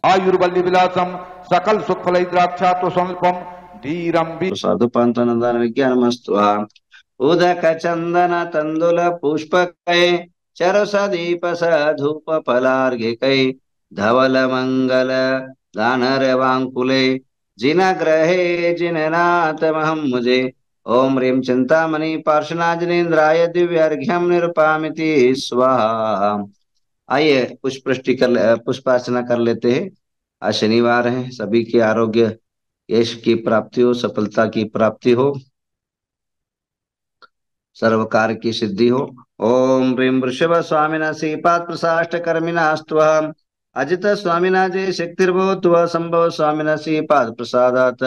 आयुर्वल्ली विलासम सकल सुख फलद्राक्षा तो स्वल्पम धीरम साधुपंतनंदन विज्ञानमस्त्वा उदक चंदन तंदुल पुष्पकै चरसदीप धूप फलार्घ्यकै धवल मंगल दानरवांकुले जिनग्रहे जिननाथ महं मुझे ओम ह्रीं चिंतामणि पार्श्वनाथनेन्द्राय दिव्यार्घ्यम निरुपामिति स्वाहा। आइए पुष्पार्चना कर लेते हैं। आज शनिवार है, सभी के आरोग्य यश की प्राप्ति हो, सफलता की प्राप्ति हो, सर्व कार्य की सिद्धि हो। ओम ह्रीं वृषभ स्वामिना श्रीपाद प्रसाष्ट कर्मिणा स्तुः अजित स्वामिना जय शक्तिर्भवतु संभव स्वामिना श्रीपाद प्रसादात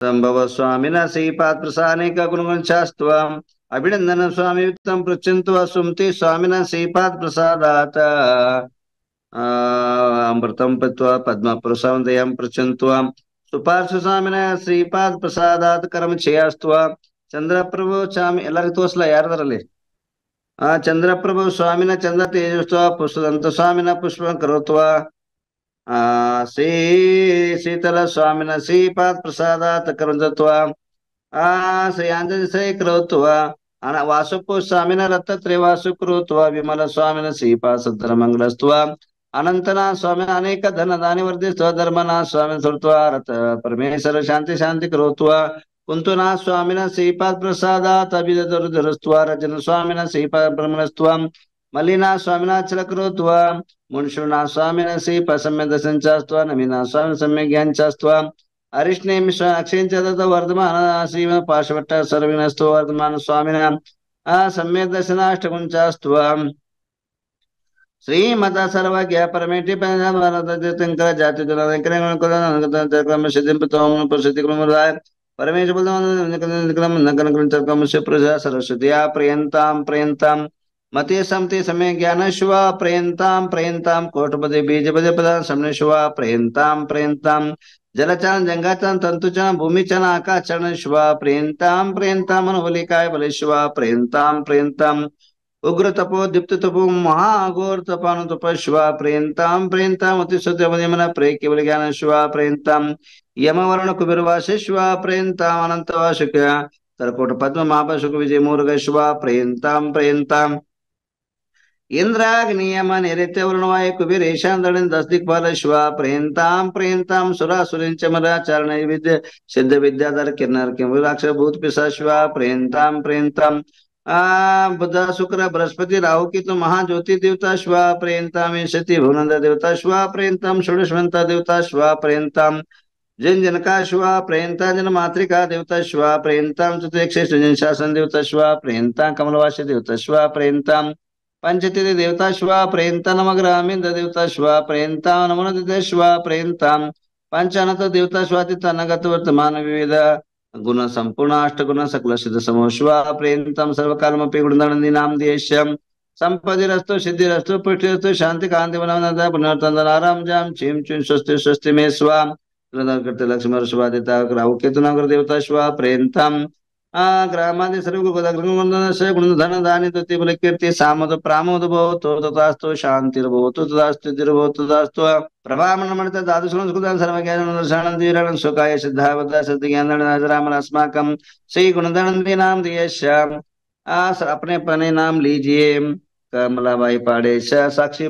संभव स्वामिना श्रीपाद प्रसानेक गुणगुणशास्त्वम् अभिनंदन स्वामी युक्तं पृच्छन्तु सुमति स्वामिना श्रीपाद प्रसादात अमृतं पत्वा पद्मपुरुषं दयं पृच्छन्त्वाम् सुपार्श्व स्वामिना श्रीपाद प्रसादात कर्म ಕ್ಷೇಯಸ್ತ್ವ ಚಂದ್ರಪ್ರಭು ಸ್ವಾಮಿ ಎಲ್ಲರಿಗೂ ತೋರಿಸಲ ಯಾರದರಲ್ಲಿ ಚಂದ್ರಪ್ರಭು ಸ್ವಾಮಿನ ಚಂದ್ರ ತೇಜಸ್ವ ಪುಷ್ಪದಂತ ಸ್ವಾಮಿನ ಪುಷ್ಪ ಕರೋತ್ವ ಶ್ರೀ ಶೀತಲ ಸ್ವಾಮಿನ ಶ್ರೀಪಾದ ಪ್ರಸಾದಾತ್ ಕರಂಜತ್ವ ಶ್ರೀ ಆಂಜನೇಯ ಶ್ರೀ ಕರೋತ್ವ ವಾಸುಪು ಸ್ವಾಮಿನ ರತ್ನತ್ರಯ ವಾಸು ಕರೋತ್ವ ವಿಮಲ ಸ್ವಾಮಿನ ಶ್ರೀಪಾದ ಸತ್ತರ ಮಂಗಲಸ್ತ್ವ अनंतना स्वामी अनेक धन दानी वर्धिस्व धर्मना स्वामी सुरत्वा रथ परमेश्वर शांति शांति करोत्वा कुंतुना स्वामिना श्रीपाद प्रसादात अभिदुरस्त्वा रजन स्वामिना श्रीपाद ब्रह्मणस्त्वा मलिना स्वामिना चल करोत्वा मुंशुना स्वामिना श्रीपाद सम्यक दर्शनचास्त्वा नमीना स्वामी सम्यक ज्ञानचास्त्वा अरिष्णेमि अक्षयंच दत्त वर्धमान श्रीम पार्श्वट्ट सर्विनस्त्वा वर्धमान स्वामिना सम्यक दर्शनाष्टकुंचास्त्वा श्रीमता सर्वज्ञ परमेटी पंचंकर जाति सरस्वती प्रियंतां प्रियंतां मते समते समय ज्ञान शिवा प्रियंतां प्रियंतां कोटपति बीजपति प्रधान समने शिवा प्रियंतां प्रियंतां जलचन जंगाचन तंतुचन भूमिचन आकाशचन शिवा प्रियंतां प्रियंतां मनोबलिकाय बले शिवा प्रियंतां प्रियंतां उग्र तपो दीप्त तपो महाघोर तपानु तप शिवा प्रियंतां प्रियंतां अति सत्यमन प्रे केवल ज्ञान शिवा प्रियंतां यमवर्ण कुबेरवास शिवा प्रियंतां अनंतवासुक तरकोट पद्म महापशुक विजय मूर्ग शिवा प्रियंतां प्रियंतां इंद्राग्नियम नैऋत्य वरुणवाय कुबेर ईशान दस दिक्पाल शिवा प्रियंतां प्रियंतां सुरासुरिंच मराचरण विद्य सिद्ध विद्याधर किन्नर किंबुराक्ष भूत पिशाच शिवा प्रियंतां प्रियंतां बुध शुक्र बृहस्पति राहु की तो महाज्योति देवता शिवा प्रियंतां सती भुवनंद देवता शिवा प्रियंतां षोडशवंता देवता शिवा प्रियंतां जन जनका शिवा प्रियंतां जन मातृका देवता शिवा प्रियंतां चतुर्क्षे जन शासन देवता शिवा प्रियंतां कमलवासी देवता शिवा प्रियंतां पंचतीर्थ देवता शिवा प्रियंतां नवग्रहामिंद देवता शिवा प्रियंतां नमोनद शिवा प्रियंतां पंचानत देवता स्वातिता नगत वर्तमान विविध गुण संपूर्ण अष्टगुण सकल सिद्ध समो शिवा प्रियंतां सर्वकालमपि गुणनंदी नाम देश्यम संपदिरस्तु सिद्धिरस्तु पुष्टिरस्तु शांति कांति वननद पुनर्तंदनाराम जाम चीम चुन स्वस्ति स्वस्ति में स्वा कृत लक्ष्मण शिवादिता राहु केतु नगर देवता शिवा प्रियंतां ग्रामादि सर्व गुणधन दानि तुति बल कीर्ति सामद प्रामोद भवतु तथास्तु शांतिर्भवतु तथास्तु तिर्भवतु तथास्तु प्रभामण मणित दादु संस्कृतं सर्वज्ञानं दर्शनं धीरणं सुखाय सिद्धावता सत्य ज्ञान राम अस्माकं श्री गुणधनंदी नाम दियश्याम अपने अपने नाम लीजिए। कमलाबाई पाड़ेश साक्षी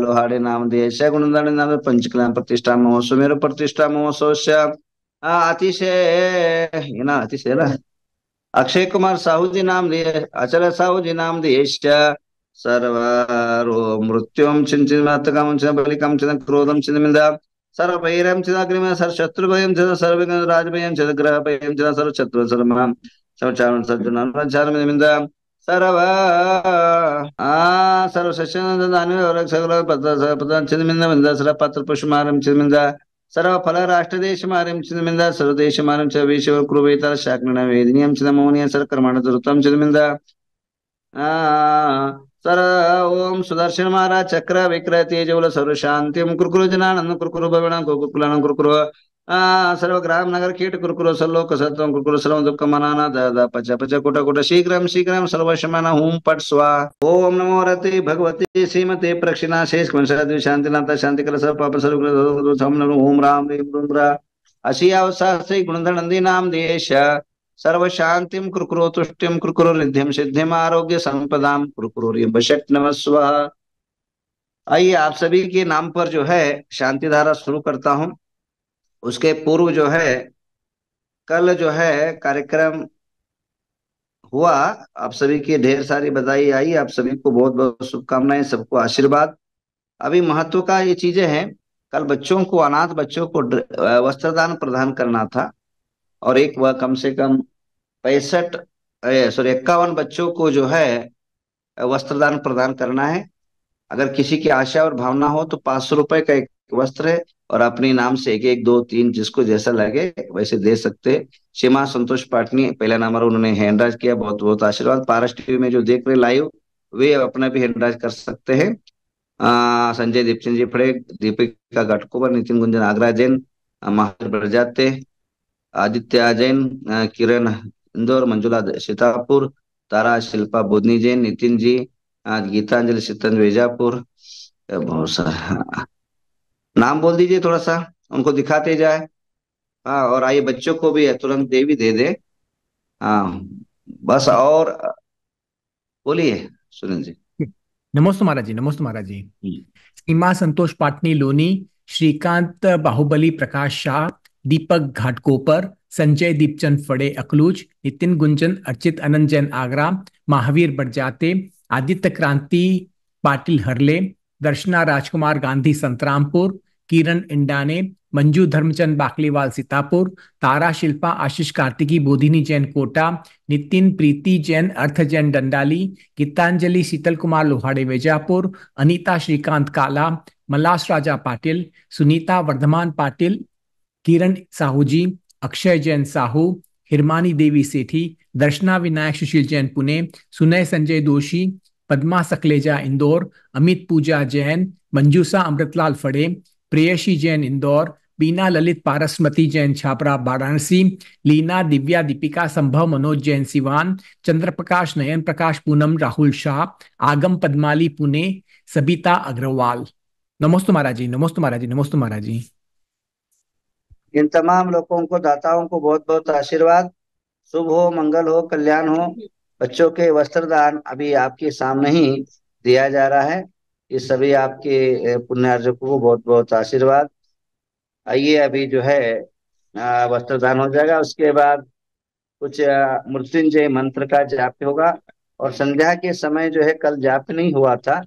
लोहाड़े नाम दियश गुणधन नाम पंचकला प्रतिष्ठा महोत्सव मेरे प्रतिष्ठा महोत्सव अतिशय ना अतिशय अक्षय कुमार साहू जी नाम दिए अचल साहू जी नाम दिए सर्वरो मृत्युम चिंतितम बलिकम चिंतन क्रोधम चिंतमिंद सर्वभैरम चिदाग्निम सर्वशत्रुभयम चिद सर्वविघ्न राजभयम चिद ग्रह भयम चिद सर्वशत्रु सर्वम समचारण सज्जनमिंद सर्व सर्वशस्यन चिदमिंद सर्व पत्र पुष्पमारम चिदमिंद सर्व फल राष्ट्र देश मारिम चिदमिंद सर्व देश मारिम च विश्व कुरुवेतर शाकरण वेदिनियम चिदमोनिय सर कर्मण दुरुतम चिदमिंद सर ओम सुदर्शन महाराज चक्र विक्रय तेजवल सर्व शांतिम कुरकुरु जनानंद कुरकुरु भवनं कुरकुलानं कुरकुरु सर्वग्राम नगर कीट कुरकुरो सल्लोक सत्वं कुरकुरो सर्वं दुःखमनाना द पच पच कुट कुट शीघ्रं शीघ्रं सर्वशमन हूं पट स्वाहा। ओम नमो रते भगवते श्रीमते प्रक्षिणा शेष कुंसद्वि शांतिनाथ शांति कलश पाप सर्व ओम राम ह्रीं ब्रूं अशियावसास्त्री गुणधर नंदी नाम देश सर्व शांतिम कुरकुरो तुष्टिम कुरकुरो रिद्धिम सिद्धिम आरोग्य संपदाम कुरकुरो बशट नमः स्वाहा। आइए आप सभी के नाम पर जो है शांति धारा शुरू करता हूं। उसके पूर्व जो है कल जो है कार्यक्रम हुआ, आप सभी की ढेर सारी बधाई आई, आप सभी को बहुत बहुत शुभकामनाएं, सबको आशीर्वाद। अभी महत्व का ये चीजें हैं, कल बच्चों को, अनाथ बच्चों को वस्त्रदान प्रदान करना था और एक वह कम से कम 51 बच्चों को जो है वस्त्रदान प्रदान करना है। अगर किसी की आशा और भावना हो तो 500 रुपए का एक वस्त्र है और अपने नाम से एक एक 2 3 जिसको जैसा लगे वैसे दे सकते। सीमा संतोष पाटनी पहला नंबर, उन्होंने हैंडराइज किया, बहुत बहुत आशीर्वाद। पारस टीवी में जो देख रहे लाइव वे अपना भी हैंडराइज कर सकते हैं। संजय दीपचंद जी फड़े, दीपिका घटकोबर, नितिन गुंजन आगरा जैन, महावीर प्रजाते, आदित्य जैन, किरण इंदौर, मंजुला सीतापुर, तारा शिल्पा बुधनी जैन, नितिन जी, गीतांजलि सीतन वेजापुर, बहुत सारा नाम बोल दीजिए, थोड़ा सा उनको दिखाते जाए। हाँ, और आइए बच्चों को भी तुरंत देवी दे दे। हाँ बस, और बोलिए सुनील जी। नमस्ते महाराज जी, नमस्ते महाराज जी। सीमा संतोष पाटनी लोनी, श्रीकांत बाहुबली प्रकाश शाह, दीपक घाटकोपर, संजय दीपचंद फड़े अकलूज, नितिन गुंजन, अर्चित अनंत जैन आगरा, महावीर बड़जाते, आदित्य क्रांति पाटिल हरले, दर्शना राजकुमार गांधी संतरामपुर, किरण इंडाने, मंजू धर्मचंद बाकलीवाल सीतापुर, तारा शिल्पा आशीष कार्तिकी बोधिनी जैन कोटा, नितिन प्रीति जैन अर्थ जैन डंडाली, गीतांजलि शीतल कुमार लोहाड़े वेजापुर, अनीता श्रीकांत काला, मलास राजा पाटिल, सुनीता वर्धमान पाटिल, किरण साहू जी, अक्षय जैन साहू, हिरमानी देवी सेठी, दर्शना विनायक सुशील जैन पुणे, सुनय संजय दोषी, पद्मा सकलेजा इंदौर, अमित पूजा जैन, मंजूसा अमृतलाल फड़े, प्रेयसी जैन इंदौर, बीना ललित पारसमती जैन छापरा वाराणसी, लीना दिव्या दीपिका संभव मनोज जैन सिवान, चंद्र प्रकाश नयन प्रकाश पूनम राहुल शाह, आगम पद्माली पुणे, सबिता अग्रवाल। नमस्ते महाराज जी, नमस्ते महाराज जी, नमस्ते महाराज जी। इन तमाम लोगों को, दाताओं को बहुत बहुत आशीर्वाद। शुभ हो, मंगल हो, कल्याण हो। बच्चों के वस्त्रदान अभी आपके सामने ही दिया जा रहा है। ये सभी आपके पुण्यार्जकों को बहुत बहुत आशीर्वाद। आइए अभी जो है वस्त्रदान हो जाएगा, उसके बाद कुछ मृत्युंजय मंत्र का जाप होगा और संध्या के समय जो है कल जाप नहीं हुआ था।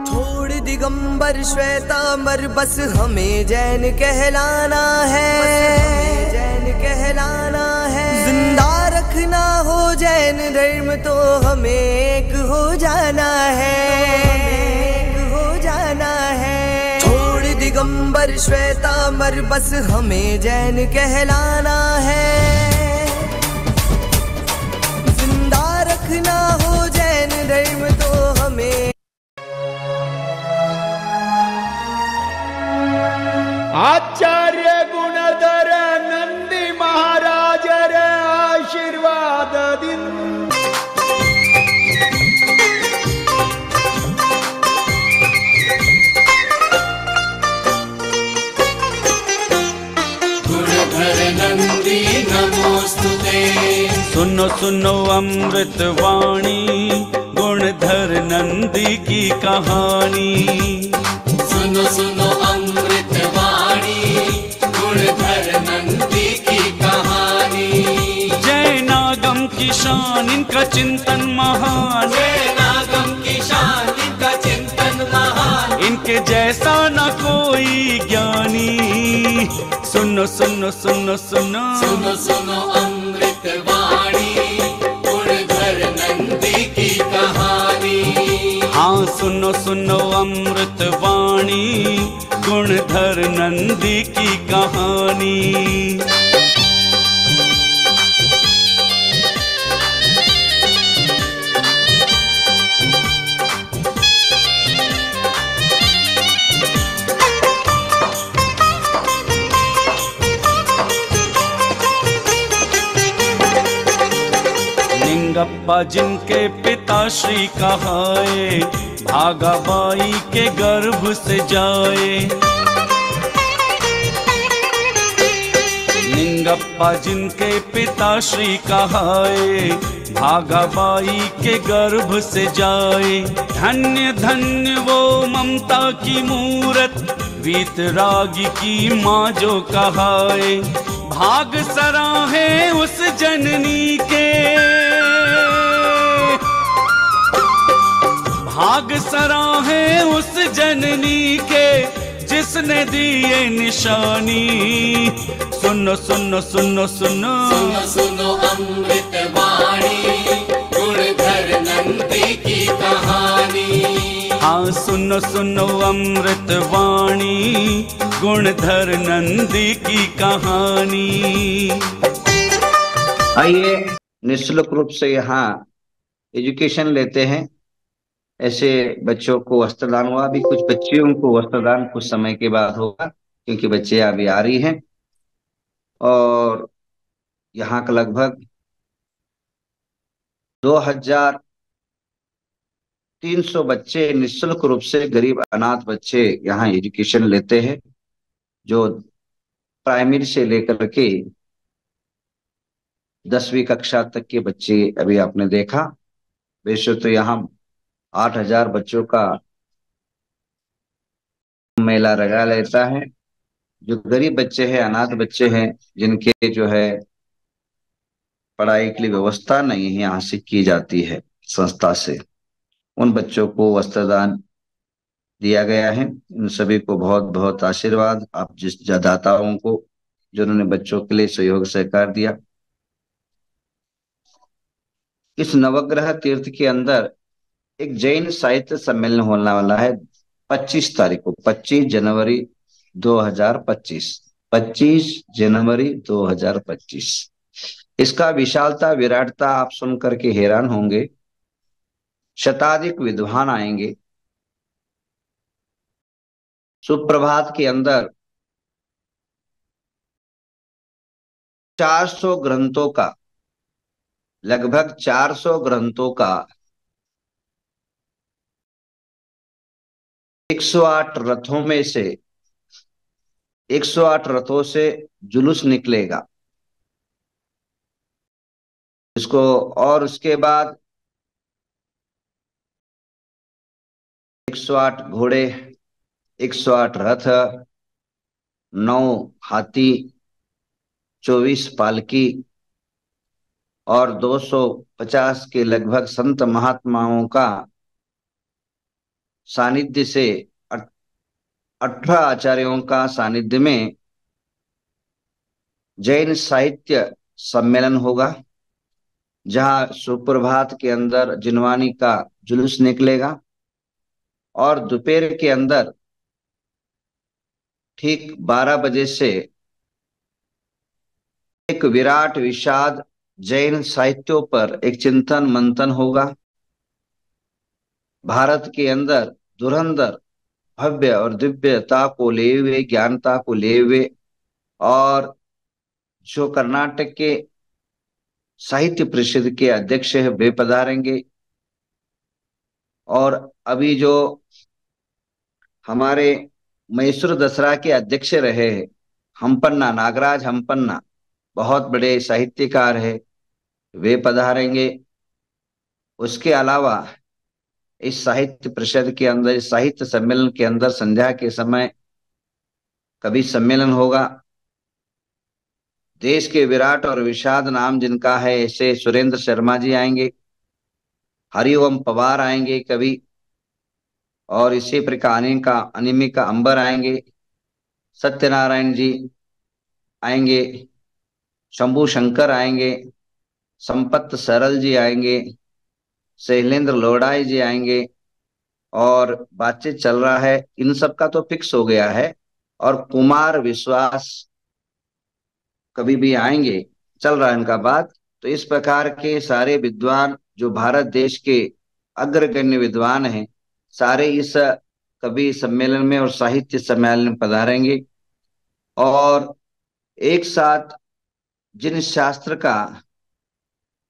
छोड़ दिगंबर श्वेतांबर बस हमें जैन कहलाना है, जैन कहलाना है। जिंदा रखना हो जैन धर्म तो हमें एक हो जाना है, एक हो जाना है। छोड़ दिगंबर श्वेतांबर बस हमें जैन कहलाना है। जिंदा रखना हो जैन धर्म तो हमें। आचार्य गुणधर नंदी महाराज रे आशीर्वाद दिन। गुणधर नंदी नमोस्तुते। सुनो सुनो अमृत वाणी, गुणधर नंदी की कहानी। सुनो सुनो अमृत वाणी, गुणधर नंदी की कहानी। जय नागम की शान इनका चिंतन महान, जय नागम की शान इनका चिंतन महान। इनके जैसा न कोई ज्ञानी। सुनो सुनो सुनो सुनो सुनो सुनो अमृत वाणी, गुणधर नंदी की कहानी। हाँ सुनो सुनो अमृत वाणी, गुणधर नंदी की कहानी। निंगप्पा जिनके पिता श्री कहाए, भागा बाई के गर्भ से जाए। निंगप्पा जिनके पिता श्री कहाए, भागा बाई के गर्भ से जाए। धन्य धन्य वो ममता की मूरत, वीतरागी की माँ जो कहाए। भाग सराहे उस जननी के, भाग सराहे उस जननी के, जिसने दी ये निशानी। सुनो सुनो सुनो सुनो सुनो सुनो अमृत वाणी, गुणधर नंदी की कहानी। हाँ सुनो सुनो अमृत वाणी, गुणधर नंदी की कहानी। आइए निःशुल्क रूप से यहाँ एजुकेशन लेते हैं। ऐसे बच्चों को वस्त्रदान हुआ, अभी कुछ बच्चियों को वस्त्रदान कुछ समय के बाद होगा, क्योंकि बच्चे अभी आ रही हैं। और यहाँ का लगभग 2300 बच्चे निःशुल्क रूप से, गरीब अनाथ बच्चे यहाँ एजुकेशन लेते हैं, जो प्राइमरी से लेकर के 10वीं कक्षा तक के बच्चे अभी आपने देखा। वैसे तो यहाँ 8000 बच्चों का मेला लगा लेता है। जो गरीब बच्चे हैं, अनाथ बच्चे हैं, जिनके जो है पढ़ाई के लिए व्यवस्था नहीं है यहाँ से की जाती है संस्था से, उन बच्चों को वस्त्रदान दिया गया है। इन सभी को बहुत बहुत आशीर्वाद, आप जिस दाताओं को जिन्होंने बच्चों के लिए सहयोग सहकार दिया। इस नवग्रह तीर्थ के अंदर एक जैन साहित्य सम्मेलन होने वाला है 25 तारीख को, 25 जनवरी 2025, 25 जनवरी 2025। इसका विशालता विराटता आप सुन करके हैरान होंगे। शताधिक विद्वान आएंगे। सुप्रभात के अंदर 400 ग्रंथों का, लगभग 400 ग्रंथों का 108 रथों में से 108 रथों से जुलूस निकलेगा इसको। और उसके बाद 108 घोड़े, 108 रथ, 9 हाथी, 24 पालकी और 250 के लगभग संत महात्माओं का सानिध्य से, 18 आचार्यों का सानिध्य में जैन साहित्य सम्मेलन होगा, जहां सुप्रभात के अंदर जिनवानी का जुलूस निकलेगा और दोपहर के अंदर ठीक 12 बजे से एक विराट विषाद जैन साहित्यों पर एक चिंतन मंथन होगा। भारत के अंदर धुरंधर भव्य और दिव्यता को ले हुए, ज्ञानता को ले हुए, और जो कर्नाटक के साहित्य परिषद के अध्यक्ष है वे पधारेंगे। और अभी जो हमारे मैसूर दसरा के अध्यक्ष रहे हैं हम्पन्ना, नागराज हम्पन्ना, बहुत बड़े साहित्यकार है, वे पधारेंगे। उसके अलावा इस साहित्य परिषद के अंदर, इस साहित्य सम्मेलन के अंदर संध्या के समय कवि सम्मेलन होगा। देश के विराट और विषाद नाम जिनका है, ऐसे सुरेंद्र शर्मा जी आएंगे, हरिओम पवार आएंगे कवि, और इसी प्रकार अनिमिका अंबर आएंगे, सत्यनारायण जी आएंगे, शंभू शंकर आएंगे, संपत सरल जी आएंगे, शैलेंद्र लोढ़ाई जी आएंगे, और बातचीत चल रहा है, इन सब का तो फिक्स हो गया है। और कुमार विश्वास कभी भी आएंगे, चल रहा है इनका बात। तो इस प्रकार के सारे विद्वान जो भारत देश के अग्रगण्य विद्वान हैं, सारे इस कवि सम्मेलन में और साहित्य सम्मेलन में पधारेंगे। और एक साथ जिन शास्त्र का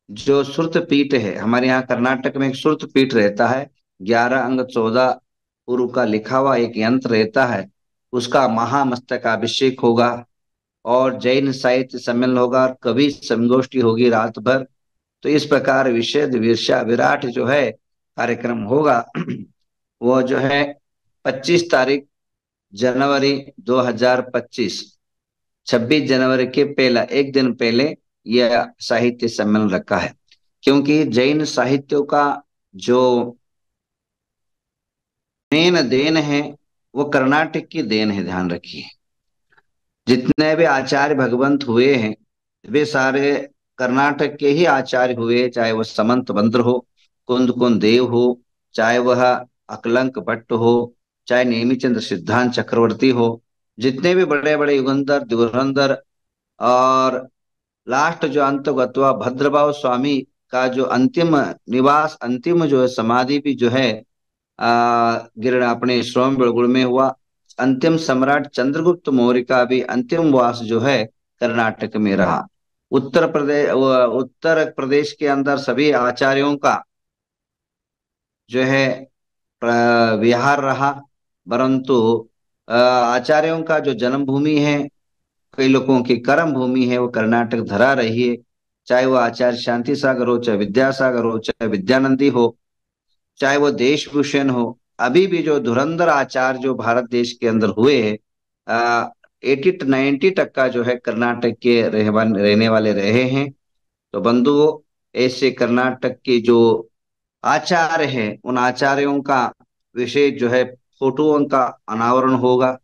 जो श्रुत पीठ है, हमारे यहाँ कर्नाटक में एक श्रुत पीठ रहता है, 11 अंग 14 पुरु का लिखा हुआ एक यंत्र रहता है, उसका महामस्तकाभिषेक होगा और जैन साहित्य सम्मेलन होगा और कवि संगोष्ठी होगी रात भर। तो इस प्रकार विशेष विरसा विराट जो है कार्यक्रम होगा वो जो है 25 तारीख जनवरी 2025, 26 जनवरी के पहला एक दिन पहले यह साहित्य सम्मेलन रखा है। क्योंकि जैन साहित्यों का जो मेन देन है वो कर्नाटक की देन है, ध्यान रखिए। जितने भी आचार्य भगवंत हुए हैं वे सारे कर्नाटक के ही आचार्य हुए, चाहे वह समंत बंद्र हो, कुंद कुंद देव हो, चाहे वह अकलंक भट्ट हो, चाहे नेमिचंद्र सिद्धांत चक्रवर्ती हो, जितने भी बड़े बड़े युगंधर धुरंधर और लास्ट जो अंतगतवा भद्रभाव स्वामी का जो अंतिम निवास, अंतिम जो है समाधि भी जो है गिरण अपने श्रोम बेलगुड़ में हुआ। अंतिम सम्राट चंद्रगुप्त मौर्य का भी अंतिम वास जो है कर्नाटक में रहा। उत्तर प्रदेश के अंदर सभी आचार्यों का जो है विहार रहा, परंतु आचार्यों का जो जन्मभूमि है, कई लोगों की कर्म भूमि है, वो कर्नाटक धरा रही है। चाहे वो आचार्य शांति सागर हो, चाहे विद्यासागर हो, चाहे विद्यानंदी हो, चाहे वो देशभूषण हो, अभी भी जो धुरंधर आचार्य जो भारत देश के अंदर हुए हैं 80 to 90% जो है कर्नाटक के रहने वाले रहे हैं। तो बंधुओं, ऐसे कर्नाटक के जो आचार्य हैं उन आचार्यों का विशेष जो है फोटोओं का अनावरण होगा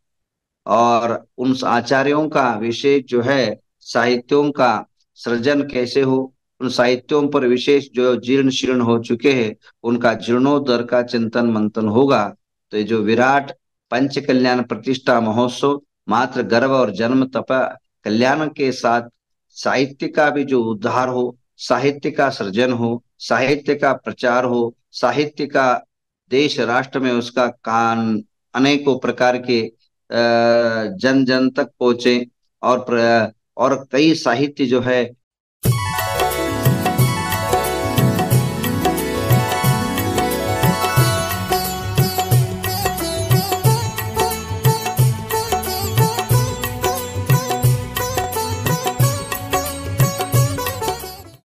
और उन आचार्यों का विशेष जो है साहित्यों का सृजन कैसे हो, उन साहित्यों पर विशेष जो जीर्ण शीर्ण हो चुके हैं उनका जीर्णोद्धार का चिंतन मंथन होगा। तो ये जो विराट पंच कल्याण प्रतिष्ठा महोत्सव मात्र गर्व और जन्म तप कल्याण के साथ साहित्य का भी जो उद्धार हो, साहित्य का सृजन हो, साहित्य का प्रचार हो, साहित्य का देश राष्ट्र में उसका कान अनेकों प्रकार के जन जन तक पहुंचे और कई साहित्य जो है